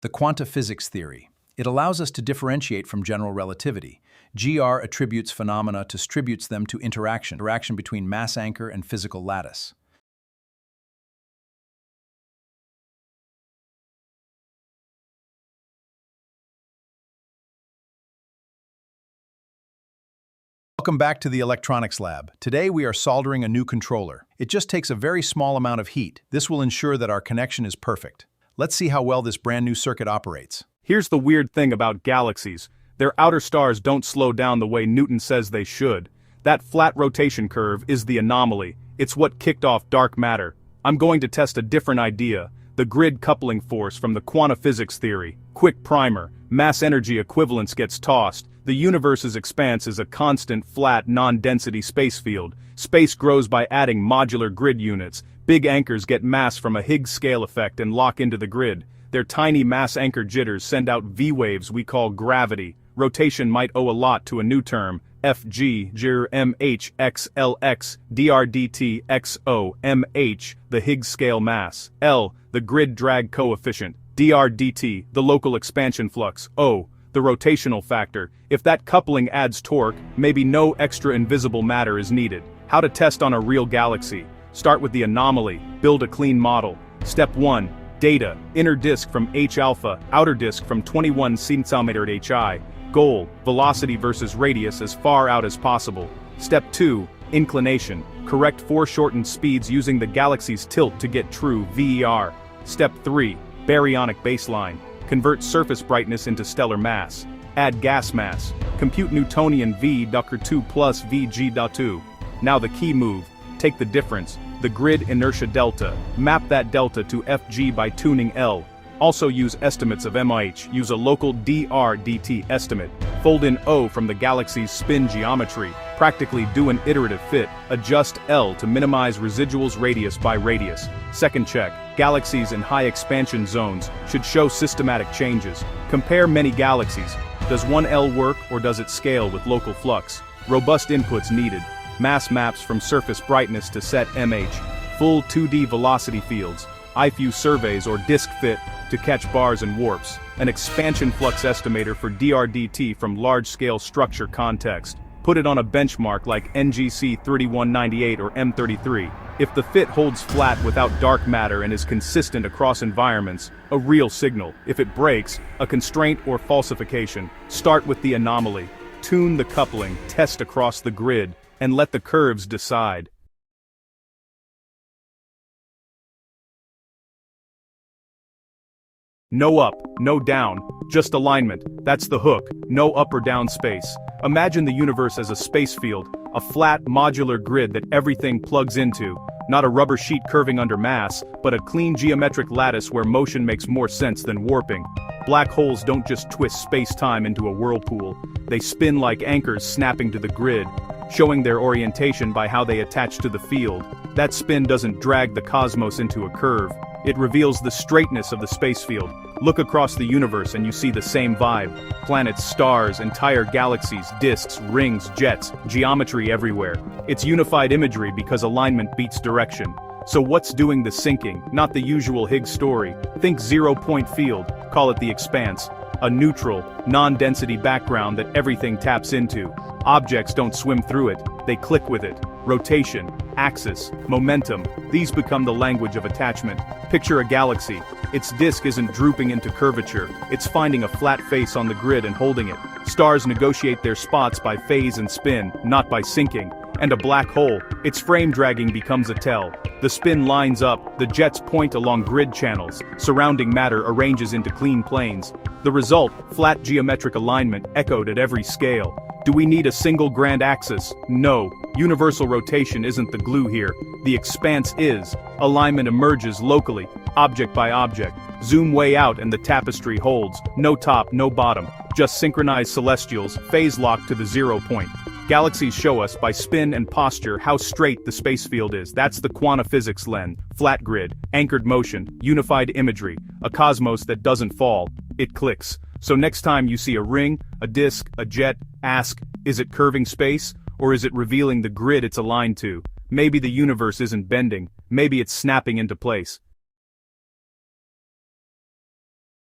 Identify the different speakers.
Speaker 1: The quantum physics theory. It allows us to differentiate from general relativity. GR attributes phenomena to distributes them to interaction between mass anchor and physical lattice. Welcome back to the electronics lab. Today we are soldering a new controller. It just takes a very small amount of heat. This will ensure that our connection is perfect. Let's see how well this brand new circuit operates.
Speaker 2: Here's the weird thing about galaxies. Their outer stars don't slow down the way Newton says they should. That flat rotation curve is the anomaly. It's what kicked off dark matter. I'm going to test a different idea. The grid coupling force from the quantum physics theory. Quick primer. Mass-energy equivalence gets tossed. The universe's expanse is a constant, flat, non-density space field. Space grows by adding modular grid units. Big anchors get mass from a Higgs scale effect and lock into the grid. Their tiny mass anchor jitters send out V-waves we call gravity. Rotation might owe a lot to a new term, Fg, gr mh x Lx, drdt xo mh, the Higgs scale mass, L, the grid drag coefficient, drdt, the local expansion flux, O, the rotational factor. If that coupling adds torque, maybe no extra invisible matter is needed. How to test on a real galaxy. Start with the anomaly, build a clean model. Step 1. Data, inner disk from H alpha, outer disk from 21 cm at Hi. Goal, velocity versus radius as far out as possible. Step 2. Inclination, correct foreshortened speeds using the galaxy's tilt to get true VER. Step 3. Baryonic baseline, convert surface brightness into stellar mass. Add gas mass, compute Newtonian V(2) plus Vg(2). Now the key move, take the difference, the grid inertia delta, map that delta to Fg by tuning L. Also use estimates of MH, use a local drdt estimate, fold in O from the galaxy's spin geometry, practically do an iterative fit, adjust L to minimize residuals radius by radius. Second check, galaxies in high expansion zones should show systematic changes. Compare many galaxies. Does one L work or does it scale with local flux? Robust inputs needed. Mass maps from surface brightness to set MH, full 2D velocity fields, IFU surveys or disk fit to catch bars and warps, an expansion flux estimator for drdt from large-scale structure context. Put it on a benchmark like NGC 3198 or M33. If the fit holds flat without dark matter and is consistent across environments, a real signal. If it breaks, a constraint or falsification. Start with the anomaly. Tune the coupling, test across the grid, and let the curves decide. No up, no down, just alignment, that's the hook, no up or down space. Imagine the universe as a space field, a flat, modular grid that everything plugs into, not a rubber sheet curving under mass, but a clean geometric lattice where motion makes more sense than warping. Black holes don't just twist space-time into a whirlpool, they spin like anchors snapping to the grid, showing their orientation by how they attach to the field. That spin doesn't drag the cosmos into a curve. It reveals the straightness of the space field. Look across the universe and you see the same vibe. Planets, stars, entire galaxies, disks, rings, jets, geometry everywhere. It's unified imagery because alignment beats direction. So what's doing the sinking? Not the usual Higgs story. Think zero-point field, call it the expanse. A neutral, non-density background that everything taps into. Objects don't swim through it, they click with it. Rotation, axis, momentum, these become the language of attachment. Picture a galaxy. Its disk isn't drooping into curvature, it's finding a flat face on the grid and holding it. Stars negotiate their spots by phase and spin, not by sinking. And a black hole, its frame dragging becomes a tell. The spin lines up, the jets point along grid channels, surrounding matter arranges into clean planes. The result, flat geometric alignment echoed at every scale. Do we need a single grand axis? No. Universal rotation isn't the glue here. The expanse is. Alignment emerges locally, object by object. Zoom way out and the tapestry holds. No top, no bottom. Just synchronized celestials, phase locked to the 0 point. Galaxies show us by spin and posture how straight the space field is. That's the quantum physics lens. Flat grid, anchored motion, unified imagery. A cosmos that doesn't fall. It clicks. So next time you see a ring, a disk, a jet, ask, is it curving space? Or is it revealing the grid it's aligned to? Maybe the universe isn't bending, maybe it's snapping into place.